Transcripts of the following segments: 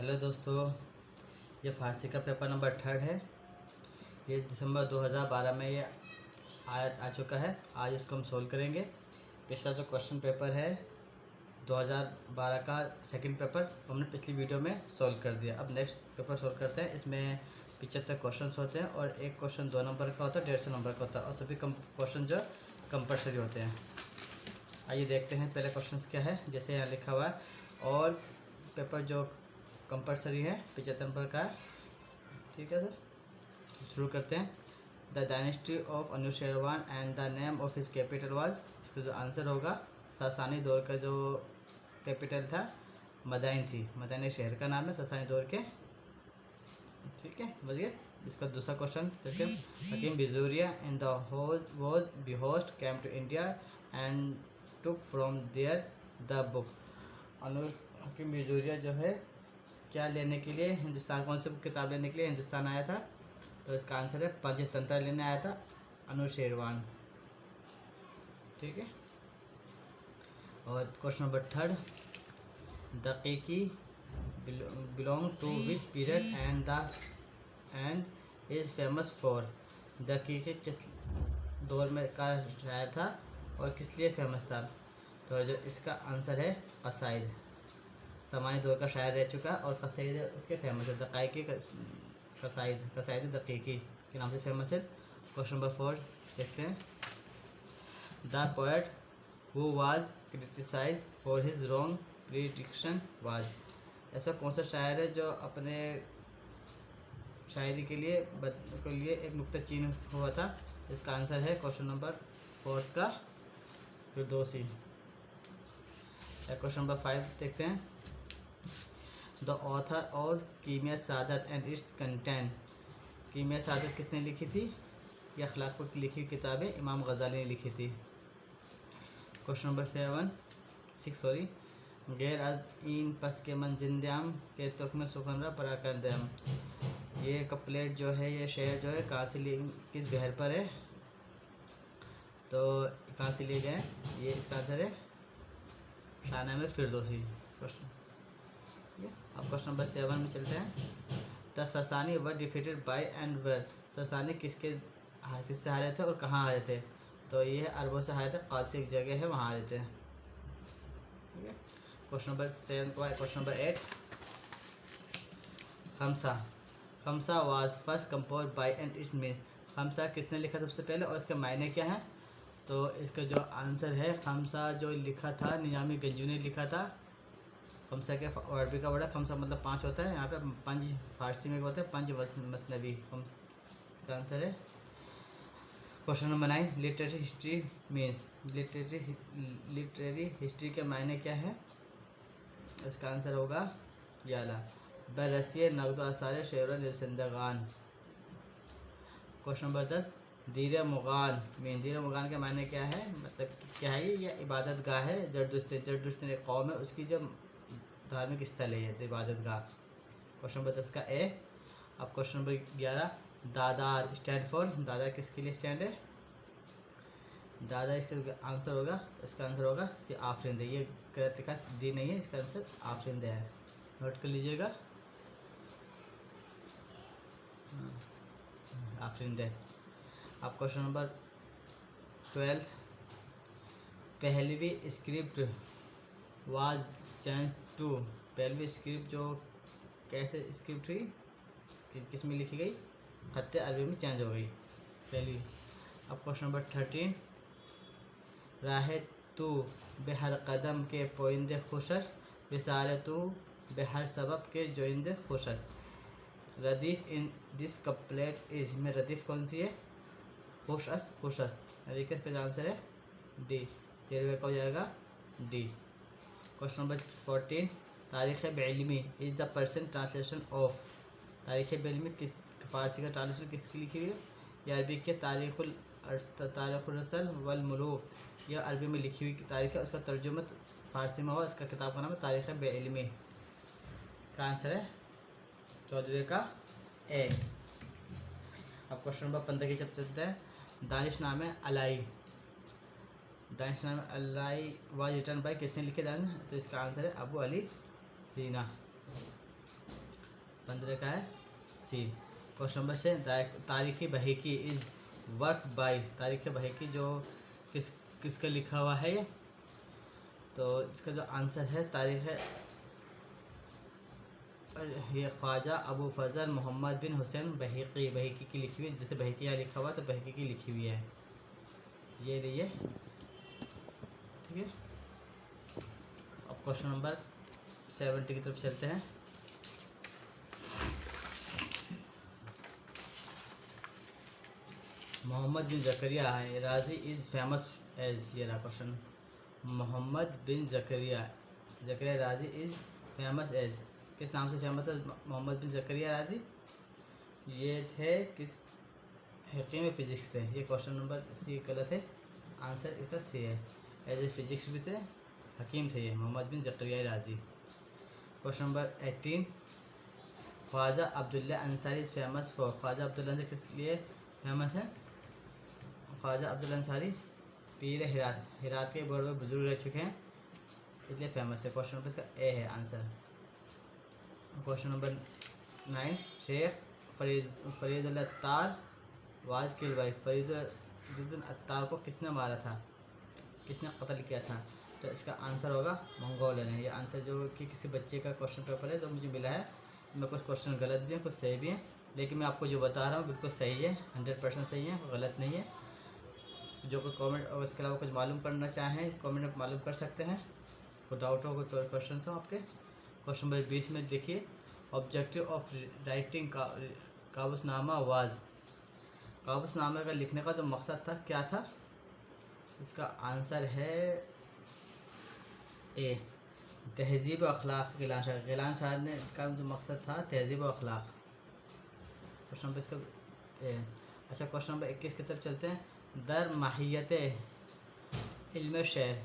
Hello दोस्तों, ये फारसी का पेपर नंबर 3 है। ये दिसंबर 2012 में ये आ चुका है। आज इसको हम सोल्व करेंगे। पिछला जो क्वेश्चन पेपर है 2012 का सेकंड पेपर हमने पिछली वीडियो में सोल्व कर दिया। अब नेक्स्ट पेपर सोल्व करते हैं। इसमें 75 क्वेश्चन होते हैं और एक क्वेश्चन 2 नंबर का होता है, 150 नंबर का होता है और सभी क्वेश्चन जो कंपलसरी होते हैं। आइए देखते हैं पहले क्वेश्चन क्या है। जैसे यहाँ लिखा हुआ है और पेपर जो कंपलसरी है 75 नंबर का है। ठीक है सर, शुरू करते हैं। The dynasty of Anushirvan and the name of his capital was. इसका जो आंसर होगा, सासानी दौर का जो कैपिटल था मदाइन थी। मदाइन शहर का नाम है सासानी दौर के। ठीक है, समझ गए। इसका दूसरा क्वेश्चन देखते हैं। Hakim Bijuria in the was बेहोस्ट came to India and took from there the book. Hakim Bijuria जो है क्या लेने के लिए हिंदुस्तान, कौन सी किताब लेने के लिए हिंदुस्तान आया था? तो इसका आंसर है पंचतंत्र लेने आया था अनुशेरवान। ठीक है। और question number 3, Daqiqi belong to which period and is famous for. Daqiqi किस दौर में का शायर था और किस लिए फेमस था? तो जो इसका आंसर है कसाइद। सामान्य दौर का शायर रह चुका और कसाइद उसके फेमस है। दकीकी कसाइद दकीकी के नाम से फेमस है। क्वेश्चन नंबर 4 देखते हैं। The poet who was criticise for his wrong prediction was. ऐसा कौन सा शायर है जो अपने शायरी के लिए एक नुक्ता चीन हुआ था? इसका आंसर है क्वेश्चन नंबर 4 का फिरदौसी। क्वेश्चन नंबर 5 देखते हैं। The author of Kimiya Saadat and its content. Kimiya Saadat किसने लिखी थी? ये अखलाक पर लिखी किताबें इमाम गज़ाली ने लिखी थी। क्वेश्चन नंबर 6 गैर अज इन पस के मन जिंदाम के तुख में सुखनरा परा कर दम। ये कपलेट जो है, ये शेर जो है कहाँ से किस बहर पर है? तो कहाँ से लिए गए? ये इसका आंसर है शाहनामे फिरदौसी। अब क्वेश्चन नंबर 7 में चलते हैं। The Sasani were defeated by and where. Sasani किससे हारे थे और कहाँ हारे थे? तो ये अरबों से हारे थे। कादसी एक जगह है, वहाँ हारे थे। ठीक है। क्वेश्चन नंबर 7 को है। Question number 8, Khamsa was first compose by and its mean. Khamsa किसने लिखा सबसे पहले और इसके मायने क्या हैं? तो इसका जो आंसर है, खमसा जो लिखा था निजामी गंजू ने लिखा था। खमसा के अरबी का वर्ड है खमसा, मतलब 5 होता है। यहाँ पे पंज फारसी में होता है पंज मसनवी। का आंसर है question number 9, literary history means. Literary history के मायने क्या है? इसका आंसर होगा याला बरसिए नकद आसार शेर निवसंदगान। क्वेश्चन नंबर 10, दीर मुगान मीन। दीर मुगान के मायने क्या है? मतलब क्या है ये इबादत गाह है। जरदुश्तन एक कौम है, उसकी जो धार्मिक स्थल है ये इबादत गाह। क्वेश्चन नंबर 10 का ए। अब क्वेश्चन नंबर 11, दादार स्टैंड फॉर। दादार किसके लिए स्टैंड है? दादा इसका आंसर होगा, इसका आंसर होगा सी आफरिंदे। ये गलत का डी नहीं है, इसका आंसर आफरिंदे है। नोट कर लीजिएगा, आफरिंदे। अब question number 12, Pahlavi script was change to. Pahlavi script जो कैसे स्क्रिप्ट हुई, किस में लिखी गई? खत्ते अरबी में चेंज हो गई पहली। अब क्वेश्चन नंबर 13, राह तू बेहर कदम के पोइंदे खुशश, विसाल तू बेहर सबब के जोइंदे खुशश। रदीफ इन दिस कपलेट इज में रदीफ कौन सी है? खुशस। तरीके इसका आंसर है डी। 13 का हो जाएगा D. Question number 14, Tarikh Balami is the person translation of. Tarikh Balami किस फारसी का ट्रांसलेशन किसकी लिखी हुई है? यह अरबी के तारीख़ुल रसल वल मुलूक, यह अरबी में लिखी हुई तारीख़ है। उसका तर्जुमा फारसी में हुआ। इसका किताब का नाम है तारीख़ बेइल्मी। का आंसर है 14 का ए। अब क्वेश्चन नंबर 15 की जब चलते हैं। दानिश नाम है अलाई। वाज रिटर्न बाय किसने लिखे दानिश? तो इसका आंसर है अबू अली सीना। 15 का है सी। क्वेश्चन नंबर 6, तारीख़ बहकी इज़ वर्क बाय, तारीख़ बहकी जो किसका लिखा हुआ है ये, तो इसका जो आंसर है तारीख़ ये ख्वाजा अबू फजल मोहम्मद बिन हुसैन बहकी की लिखी हुई, जैसे बहकी यहाँ लिखा हुआ तो बहकी की लिखी हुई है ये रही है। ठीक है, अब क्वेश्चन नंबर 70 की तरफ चलते हैं। मोहम्मद बिन जकरिया राजी इज़ फेमस एज, ये रहा क्वेश्चन। मोहम्मद बिन जकरिया राजी इज़ फेमस एज, किस नाम से फेमस है मोहम्मद बिन जकरिया राजी? ये थे किस हकीम फिजिक्स थे। ये क्वेश्चन नंबर सी गलत है, आंसर इसका सी है। एज ए फिजिक्स भी थे, हकीम थे ये Mohammad bin Zakariya Razi. Question number 18, Khwaja Abdullah Ansari is famous for, Khwaja Abdullah से किस लिए फेमस है? ख्वाजा अब्दुल्ला अंसारी पीर हिरात के बड़े बुजुर्ग रह चुके हैं, इसलिए फेमस है। क्वेश्चन नंबर इसका ए है answer. Question number 9, Sheikh Farid Attar was kill by, Farid Attar को किसने मारा था, किसने कत्ल किया था? तो इसका आंसर होगा मंगोलियन है। ये आंसर जो कि किसी बच्चे का क्वेश्चन पेपर है जो मुझे मिला है, मैं कुछ क्वेश्चन गलत भी हैं कुछ सही भी हैं, लेकिन मैं आपको जो बता रहा हूँ बिल्कुल सही है, 100% सही है, गलत नहीं है। जो कोई कमेंट और इसके अलावा कुछ मालूम करना चाहें कमेंट में मालूम कर सकते हैं, कोई डाउट हो कोई क्वेश्चन हो आपके। क्वेश्चन नंबर 20 में देखिए, ऑब्जेक्टिव ऑफ राइटिंग काबूसनामा वाज, काबूसनामे का लिखने का जो मकसद था क्या था? इसका आंसर है ए, तहजीब अखलाक। गिलान शाह ने का जो मकसद था तहजीब अखलाक। क्वेश्चन नंबर इसका ए। अच्छा, क्वेश्चन नंबर 21 की तरफ चलते हैं। दर माहियत इल्म शेर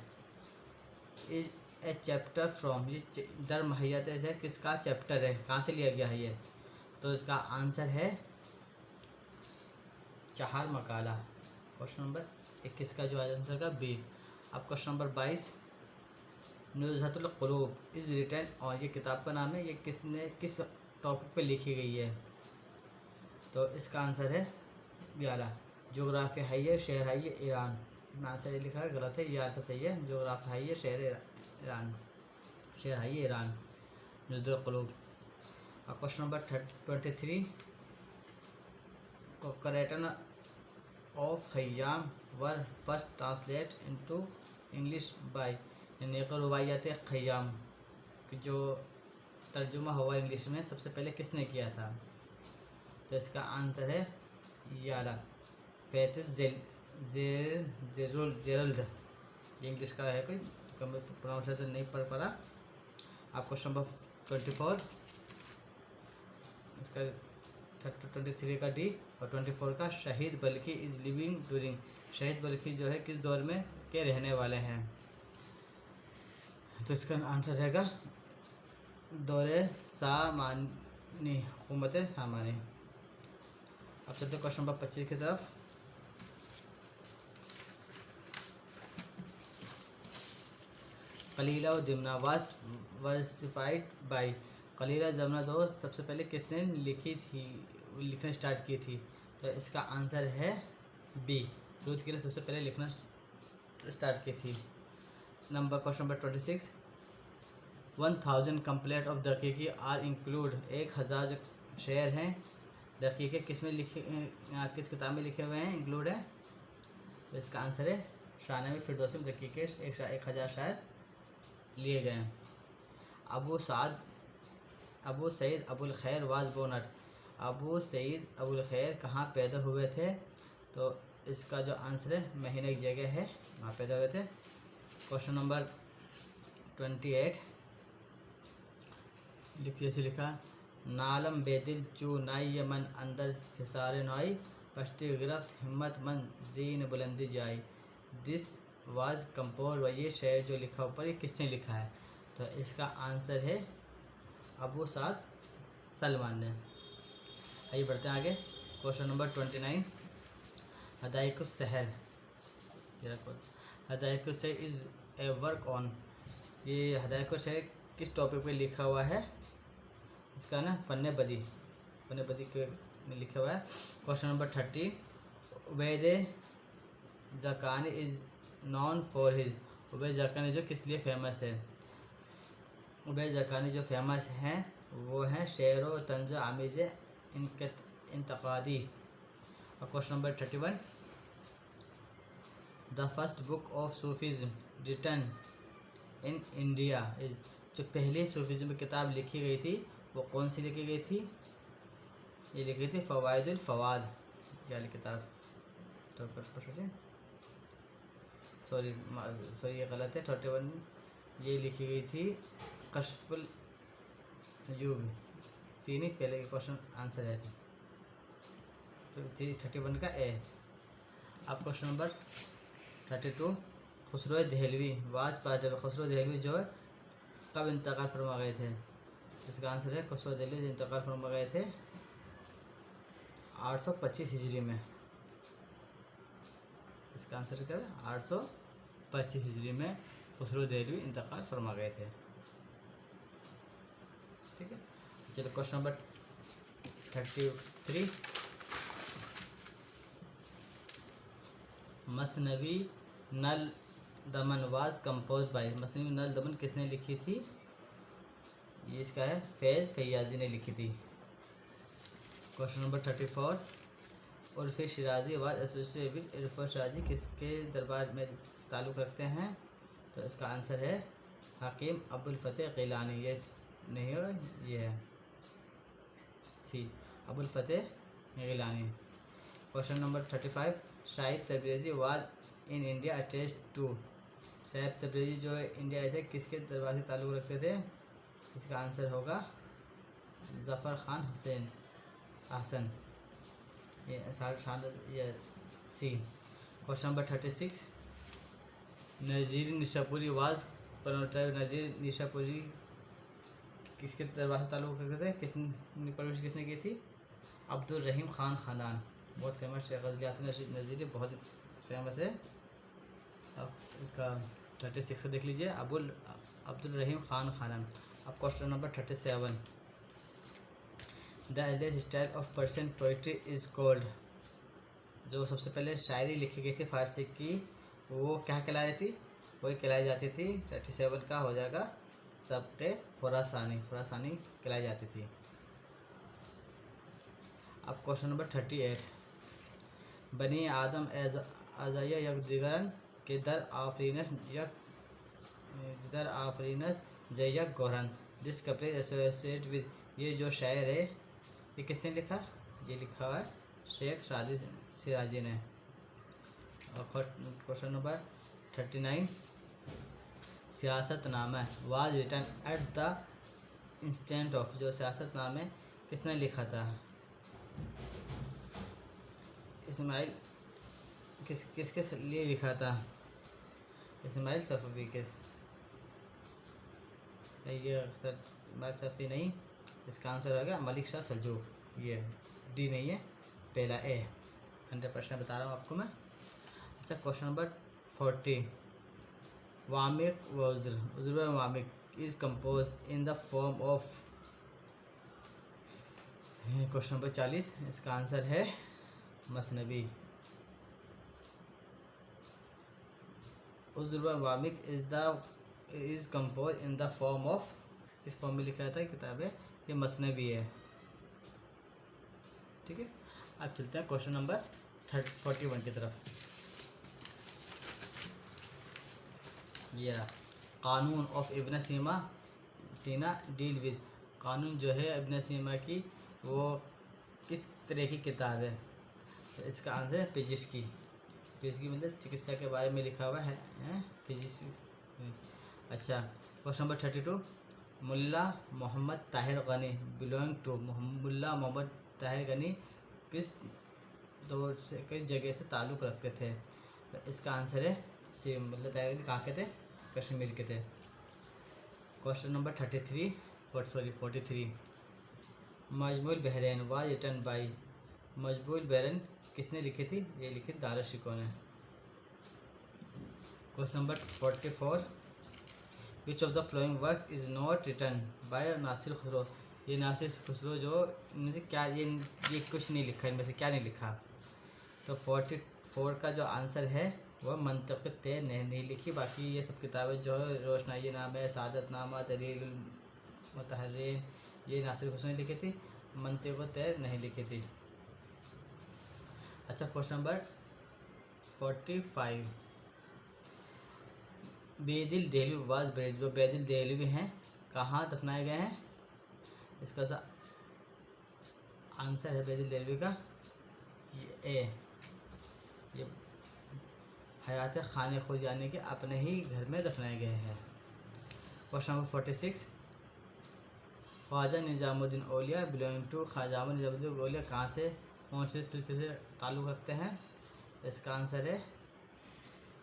इज ए चैप्टर फ्रॉम, ये दर माहियत है किसका चैप्टर है, कहाँ से लिया गया है ये? तो इसका आंसर है चार मकाला। क्वेश्चन नंबर 21 का जो आंसर का बी। अब क्वेश्चन नंबर 22, नुज़हतुल क़ुलूब इज़ रिटन, और ये किताब का नाम है, ये किस टॉपिक पे लिखी गई है? तो इसका आंसर है 11, जोग्राफी है ये, शहर है ये ईरान। आंसर ये लिखा है गलत है, ये आंसर सही है, जोग्राफी है ये, शहर ईरान, शहर है ये ईरान, नुज़हतुल क़ुलूब। अब क्वेश्चन नंबर 23, करेटन of Khayyam were first translate into English by, यानी रुबाइयात खयाम कि जो तर्जुमा हुआ इंग्लिश में सबसे पहले किसने किया था? तो इसका आंसर है 11, फैतिज जेरल्ड। ये इंग्लिश का है, कोई प्रोनाउंसिएशन नहीं पढ़ पा रहा। आप क्वेश्चन नंबर 24, इसका 23 का डी और 24 का शहीद बल्कि इज़ लिविंग ड्यूरिंग, शहीद बल्कि जो है किस दौर में के रहने वाले हैं? तो इसका आंसर रहेगा दौरे सामानी, हुकूमत सामानी। अब चलते क्वेश्चन नंबर 25 की तरफ। कलीला और दिमना वास्ट वर्सिफाइड बाई, कलीला जमुना दो सबसे पहले किसने लिखना स्टार्ट की थी? तो इसका आंसर है बी, रूथ के लिए सबसे पहले लिखना स्टार्ट की थी। Number question number 26, 1000 couplets of Daqiqi are include, 1000 जो शेर हैं दकीके किस में लिखे, किस किताब में लिखे हुए हैं, इंक्लूड है? तो इसका आंसर है शाना में फिरदौसी में दकीके 1000 शायर लिए गए हैं। Abu Said Abul Khair was born at, Abu Said Abul Khair कहाँ पैदा हुए थे? तो इसका जो आंसर है महीने की जगह है, वहाँ पैदा हुए थे। क्वेश्चन नंबर 28, लिखिए से लिखा, नालम बेदिल चू नाई मन अंदर हिसार नाई, पश्ती गिरफ्त हिम्मत मन जीन बुलंदी जाई, दिस वाज कंपोज। व ये शेर जो लिखा ऊपर ये किसने लिखा है? तो इसका आंसर है अबू साद सलमान ने। आइए बढ़ते हैं आगे। क्वेश्चन नंबर 29, हदायकुस सहर, हदायकुस सहर इज़ ए वर्क ऑन, ये हदायकुस सहर किस टॉपिक पे लिखा हुआ है? इसका ना फ़न बदी के में लिखा हुआ है। Question number 30, Ubaid Zakani is known for his. Ubaid Zakani जो किस लिए फेमस है? उबैद ज़कानी जो फेमस हैं वो हैं शेर व तंज आमिज़ इंतकादी। और question number 31, the first book of Sufism written in India is. जो पहली सूफीज़म की किताब लिखी गई थी वो कौन सी लिखी गई थी? ये लिखी थी फ़वाइदुल फ़वाद वाली किताब। तो सॉरी ये गलत है। 31 ये लिखी गई थी कश्फुल यूब। सी नहीं, पहले के क्वेश्चन आंसर है तो 31 का ए। अब question number 32, Khusro Dehlavi was part. Khusro Dehlavi जो है कब इंतकाल फरमा गए थे? इसका आंसर है खुसरो दहलवी इंतकाल फरमा गए थे 825 हिजरी में। इसका आंसर क्या है? 825 हिजरी में खुसरो दहलवी इंतकाल फरमा गए थे। ठीक है, चलो question number 33, मसनवी null Daman was compose bye. मसनवी नल दमन किसने लिखी थी? ये इसका है फैज़ फैयाजी ने लिखी थी। Question number 34, Urfi Shirazi was associated with Urfi Shirazi किसके दरबार में ताल्लुक़ रखते हैं? तो इसका आंसर है हकीम अबुल फ़तेह गिलानी। ये नहीं हो, ये है C, Abul Fateh Gilani. Question number 35, Saib Tabrizi was in India attached to. Saib Tabrizi जो इंडिया आए थे किसके दरबार से ताल्लुक़ रखते थे? इसका आंसर होगा ज़फ़र ख़ान हुसैन हसन। ये C. Question number 36, Nazir Nishapuri was प्रोनोटाइब। नज़ीर निशापुरी किसके दरबार से ताल्लुक़ रखते थे? किसने परवरिश किसने की थी? अब्दुल रहीम ख़ान ख़ानदान। बहुत फेमस गज़लियात नज़ीर बहुत फेमस है। अब इसका 36 से देख लीजिए, अब्दुल रहीम ख़ान ख़ानदान। अब question number 37, the earliest style of Persian poetry is called. जो सबसे पहले शायरी लिखी गई थी फ़ारसी की वो क्या कहलाई थी? वही कहलाई जाती थी। 37 का हो जाएगा सबके खुरासानी कहलाई जाती थी। अब क्वेश्चन नंबर 38, बनी आदम अज़ाया यक दिगरन के दर आफरीनस जयक गोरन दिस कपड़े एसोसिएट विद। ये जो शायर है ये किसने लिखा? ये लिखा हुआ है शेख सादी सिराजी ने। और question number 39, Siyasatnama was written at the instant of. जो सियासतनामे किसने लिखा था? इस्माइल किसके लिए लिखा था? इस्माइल सफ़वी के। ये इस्माइल सफ़वी नहीं, इसका आंसर होगा मलिक शाह सल्जूक। ये डी नहीं है, पहला ए। 100% बता रहा हूँ आपको मैं। अच्छा, क्वेश्चन नंबर 40, वामिक व Uzra Vamiq is compose in the form of. Question number 40, इसका आंसर है मसनवी। Uzra Vamiq is compose in the form of. इस फॉर्म में लिखा था किताब है ये मसनवी है। ठीक है, अब चलते हैं क्वेश्चन नंबर 41 की तरफ। ये कानून ऑफ इब्न सीना डील विद। कानून जो है इब्न सीना की वो किस तरह की किताब है? तो इसका आंसर है फिजिक्स की मतलब चिकित्सा के बारे में लिखा हुआ है फिजिक्स। अच्छा, question number 32, Mulla Mohammad Tahir Ghani belong to. Mulla Mohammad Tahir Ghani किस दौर से किस जगह से ताल्लुक़ रखते थे? तो इसका आंसर है सी, मुल्ला ताहिर गनी कहाँ के थे? कश्मीर के थे। Question number 43, Majmul Bahrain was written by. Majmul Bahrain किसने लिखी थी? ये लिखी दारुशिको ने। Question number 44, which of the following work is not written by Nasir Khusrau. ये नासिर खुसरो जो इनमें क्या ये कुछ नहीं लिखा, इनमें से क्या नहीं लिखा। तो 44 का जो आंसर है वह मंतक़ तय नहीं लिखी। बाकी ये सब किताबें जो है रोशनाई नामा, सादत नामा, दलील मुतहर्रिन, ये नासिर खुसरो ने लिखी थी, मंतक़ तय नहीं लिखी थी। अच्छा, question number 45, Bedil Dehlavi was buried, जो बेदिल दहलवी हैं कहाँ दफनाए गए हैं? इसका आंसर है बेदिल दहलवी का ये हयात खाने खुद यानी कि अपने ही घर में दफनाए गए हैं। Question number 46, Khwaja Nizamuddin Auliya belong to Khwaja Nizamuddin Auliya कहाँ से कौन से सिलसिले से ताल्लुक़ रखते हैं? इसका आंसर है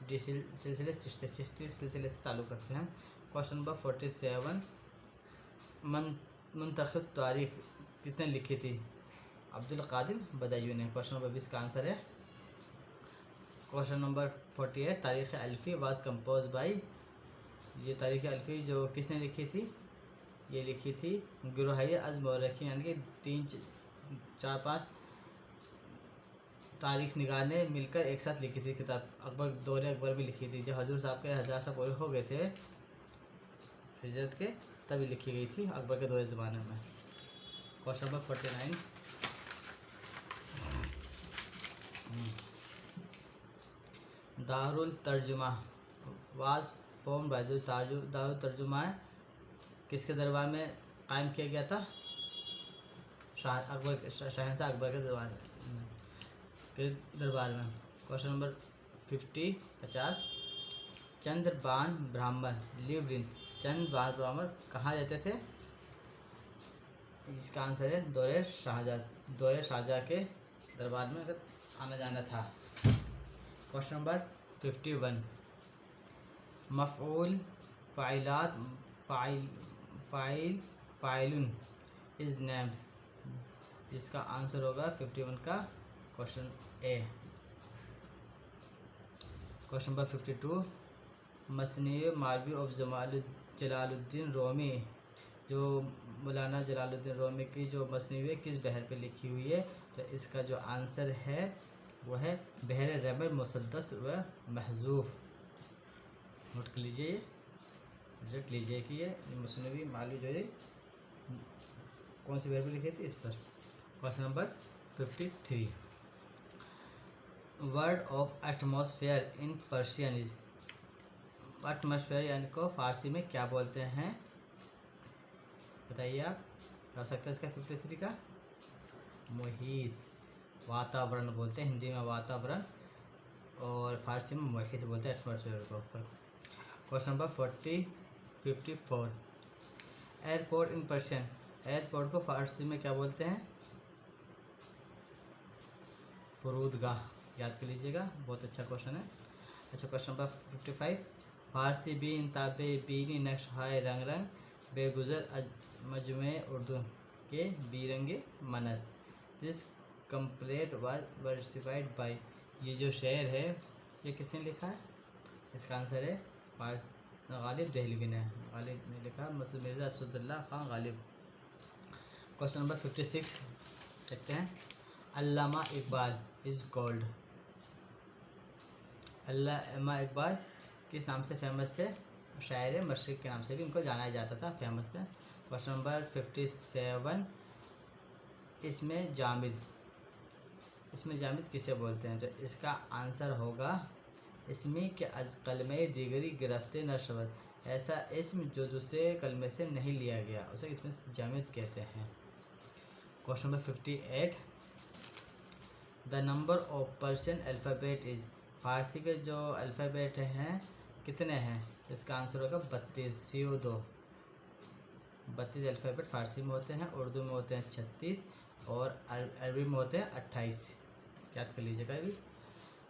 सिलसिले चिश्ती सिलसिले से ताल्लुक़ रखते हैं। क्वेश्चन नंबर 47, मुंतखब तारीख़ किसने लिखी थी? अब्दुल कादिर बदायूं ने। क्वेश्चन नंबर 20 का आंसर है। क्वेश्चन नंबर 48, तारीख़ अल्फ़ी वाज कंपोज बाई, ये तारीख़ अल्फ़ी जो किसने लिखी थी? ये लिखी थी गुरहय अज़ मौरखी, यानी कि 3-4-5 तारीख़ निगार ने मिलकर एक साथ लिखी थी किताब। अकबर दौरे अकबर भी लिखी थी, जब हजूर साहब के 1000 साल पूरे हो गए थे हिजरत के, तभी लिखी गई थी अकबर के दौरे ज़माने में। क्वेश्चन नंबर 49, दारुल तर्जुमा वाज फॉर्म बाय दारुल तर्जुमा किसके दरबार में कायम किया गया था? शहंशाह अकबर के दरबार में। क्वेश्चन नंबर 50, चंद्रबान ब्राह्मण लिव्ड इन, चंद्रबान ब्राह्मण कहाँ रहते थे? इसका आंसर है दौरे शाहजहाँ के दरबार में आना जाना था। क्वेश्चन नंबर 51, मफ़ऊल फ़ाइलात फ़ाइलुन इज़ नेम्ड, जिसका आंसर होगा 51 का question A. Question number 52, Masnavi Maulavi of Jalaluddin Rumi, जो मौलाना जलालुद्दीन रोमी की जो मसनीय है किस बहर पे लिखी हुई है? तो इसका जो आंसर है वह है बहर रमल मुसद्दस व महजूफ़। नोट कर लीजिए, रिजल्ट लीजिए कि ये मसनीय मालवी जो है कौन सी बहर पे लिखी थी, इस पर। Question number 53, word of atmosphere in Persian is, atmosphere यानी को फारसी में क्या बोलते हैं? बताइए आप, क्या हो सकता है इसका 53 का? मुहीत, वातावरण बोलते हैं हिंदी में वातावरण, और फारसी में मुहीत बोलते हैं एटमॉस्फेयर को। Question number 54, airport in Persian, airport को फारसी में क्या बोलते हैं? फरूदगाह, याद कर लीजिएगा, बहुत अच्छा क्वेश्चन है। अच्छा, क्वेश्चन नंबर 55, फारसी बीन ताबे बीनी नक्श हाय रंग रंग बेगुजर मजमे उर्दू के बीरंगे मनस, दिस कंप्लेट वाज वर्सिफाइड बाय, ये जो शेर है ये किसने लिखा है? इसका आंसर है गालिब दहलवी ने, गालिब ने लिखा, मसूद मिर्ज़ा असदुल्लाह खान गालिब। क्वेश्चन नंबर 56 देखते हैं, अल्लामा इकबाल इज़ कॉल्ड, अल्लामा इकबाल किस नाम से फेमस थे? शायर मशरिक़ के नाम से भी इनको जाना जाता था, फेमस थे। क्वेश्चन नंबर 57, इसमें जामिद किसे बोलते हैं? तो इसका आंसर होगा इसमी के अज कलमे दीगरी गिरफ्ते नशवत, ऐसा इसम जो दूसरे कलमे से नहीं लिया गया उसे इसमें जामिद कहते हैं। Question number 58, the number of Persian alphabet is, फारसी के जो अल्फ़ाबेट हैं कितने हैं? तो इसका आंसर होगा 32, CO2, 32 अल्फ़ाबेट फारसी में होते हैं, उर्दू में होते हैं 36 और अरबी में होते हैं 28, याद कर लीजिएगा अभी।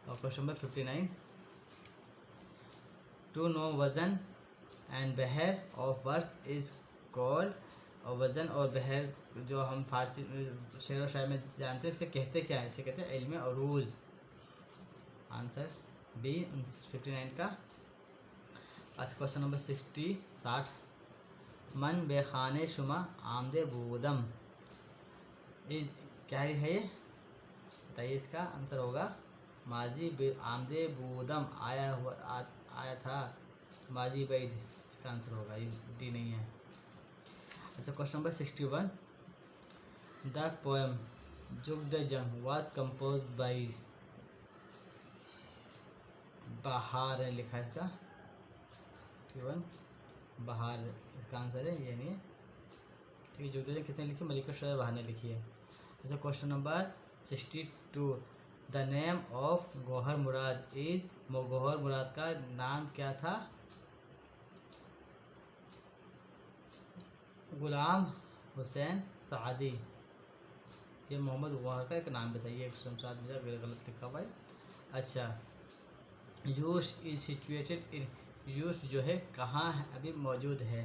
और क्वेश्चन नंबर 59, टू नो वज़न एंड बहर ऑफ वर्ड्स इज़ कॉल्ड, और वज़न और बहर जो हम फारसी शेर व शायर में जानते हैं इसे कहते क्या है? इसे कहते हैं इल्म अरूज। आंसर बी 59 का। आज क्वेश्चन नंबर 60, मन बेखाने शुमा आमदे बूदम, इस क्या है ये बताइए। इसका आंसर होगा माजी बे आमदे बूदम, आया था माजी बैद, इसका आंसर होगा, ये डी नहीं है। अच्छा क्वेश्चन नंबर 61, द पोएम जुग द जंग वाज कंपोज बाई, बहार है लिखा है इसका 61 बहार, इसका आंसर है ये नहीं है। ठीक है, जुग द जंग किसने लिखी, मलिका शेर बहार ने लिखी है। अच्छा question number 62, the name of Gauhar Murad is, Gauhar Murad का नाम क्या था, गुलाम हुसैन सादी, ये मोहम्मद गौहर का एक नाम बताइए, शमशाद मिर्जा गलत लिखा हुआ है। अच्छा यूश इज सिचुएटेड इन, यूश जो है कहाँ है अभी मौजूद है,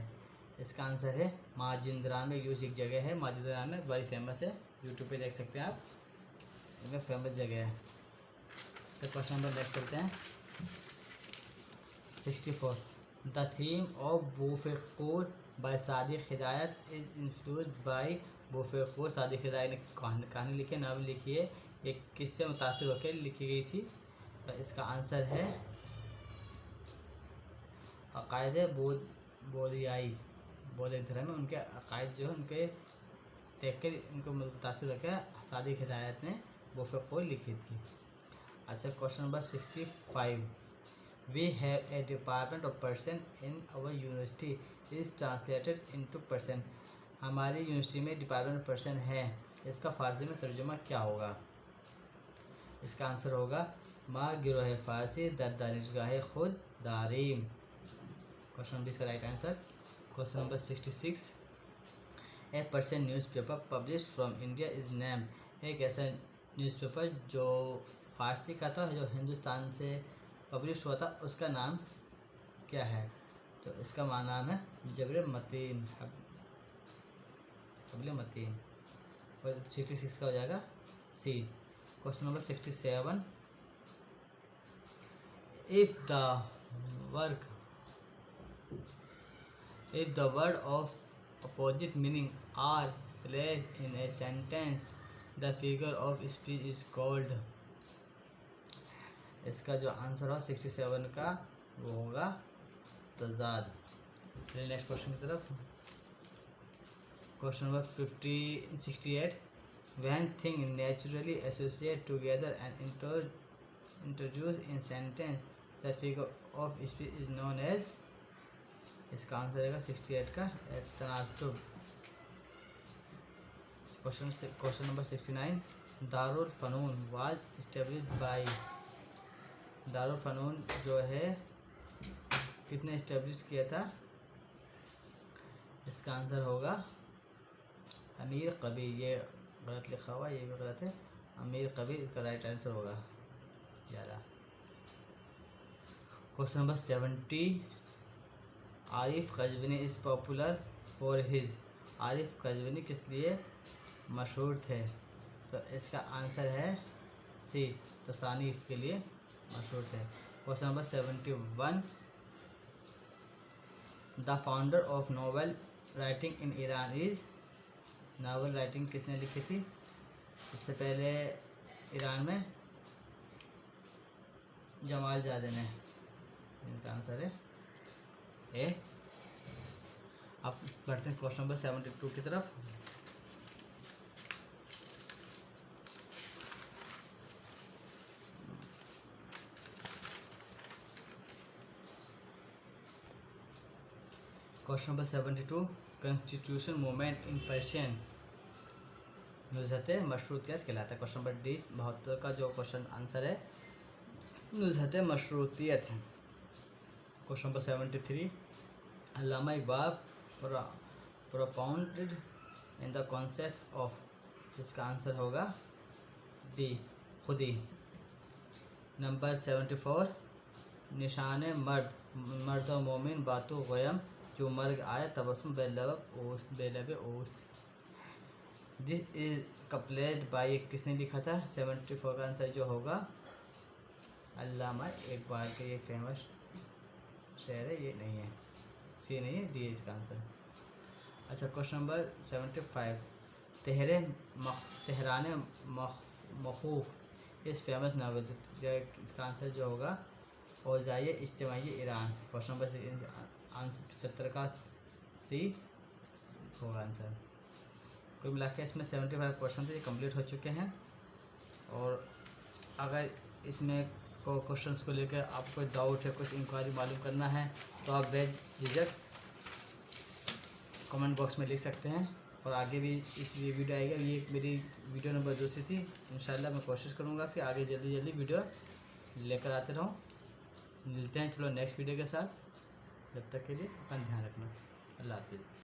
इसका आंसर है माजिंद्रान में। यूश एक जगह है माजिंद्रान में, बड़ी फेमस है, यूट्यूब पे देख सकते हैं आप, इसमें फेमस जगह है। तो क्वेश्चन नंबर नेक्स्ट चलते हैं 64, the theme of Bufekur by Sadiq Hidayat is influenced by Bufekur, Sadiq Hidayat ने कहानी लिखी है, नावल लिखी है, एक किससे मुतासिर होकर लिखी गई थी, तो इसका आंसर है अकायद बोधियाई, बौद्ध धर्म में उनके अकायद जो है उनके देख कर उनको मुतासिर होकर सादिक हिदायत ने बुफ़ेक़ूर लिखी थी। अच्छा question number 65, we have a department of Persian in our university is translated into Persian, हमारी यूनिवर्सिटी में डिपार्टमेंट ऑफ पर्सन है, इसका फ़ारसी में तर्जुमा क्या होगा, इसका आंसर होगा माँ गिरोह फ़ारसी दर दानिशगाह खुद दारीम। क्वेश्चन नंबर इसका right answer. Question number 66, a person newspaper publish from India is name, एक ऐसा न्यूज़पेपर जो फ़ारसी का था जो हिंदुस्तान से पब्लिश हुआ था, उसका नाम क्या है, तो इसका नाम है जबल मतीन, जबल मतीन। और 66 का हो जाएगा C. Question number 67, if the word of opposite meaning are placed in a sentence the figure of speech is called, इसका जो आंसर हो 67 का वो होगा तजाद। चलिए नेक्स्ट क्वेश्चन की तरफ। Question number 68, when thing naturally associate together and introduce in sentence the figure of speech is known as, इसका आंसर रहेगा 68 का तनासुब। Question number 69, Darul Funun was established by, Darul Funun जो है किसने इस्टेब्लिश किया था, इसका आंसर होगा अमीर कबीर, ये गलत लिखा हुआ, ये भी गलत है, अमीर कबीर इसका राइट आंसर होगा 11। Question number 70, Arif Qazvini is popular for his, Arif Qazvini किस लिए मशहूर थे, तो इसका आंसर है सी, तसानीफ़ के लिए मशहूर थे। Question number 71, the founder of novel writing in Iran is, novel writing किसने लिखी थी, सबसे पहले ईरान में जमाल जादे ने, इनका आंसर है ए। अब बढ़ते हैं क्वेश्चन नंबर 72 की तरफ। Question number 72, constitution movement in Persian नुज़हत मशरूतियत कहलाता है। क्वेश्चन नंबर 72 का जो क्वेश्चन आंसर है नुज़हत मशरूतियत। क्वेश्चन नंबर 73, अल्लामा Iqbal propounded in the concept of, इसका आंसर होगा डी, खुदी। नंबर 74, निशान मर्द व मोमिन बातो गयम जो मर्ग आया तबस्सुम बेलब ओस्त, दिस इज कप्लेट बाय, किसने लिखा था, 74 का आंसर जो होगा अल्लामा इकबाल के, ये फेमस शेर है, ये नहीं है, सी नहीं है, डी है इसका आंसर। अच्छा, क्वेश्चन नंबर 75, तेहरान मखूफ इस फेमस नावल, इसका आंसर जो होगा हो जाइए इज्तिमाई ईरान। क्वेश्चन नंबर आंसर 75 का सी होगा आंसर। कुल मिला के इसमें 75 क्वेश्चन थे, ये कंप्लीट हो चुके हैं। और अगर इसमें क्वेश्चंस को लेकर आपको कोई डाउट है, कुछ इंक्वायरी मालूम करना है, तो आप बेझिझक कमेंट बॉक्स में लिख सकते हैं। और आगे भी ये वीडियो आएगा, ये मेरी वीडियो नंबर 2 थी। इंशाल्लाह मैं कोशिश करूँगा कि आगे जल्दी जल्दी वीडियो लेकर आते रहूँ। मिलते हैं चलो नेक्स्ट वीडियो के साथ, जब तक के लिए अपना ध्यान रखना। अल्लाह हाफिज़।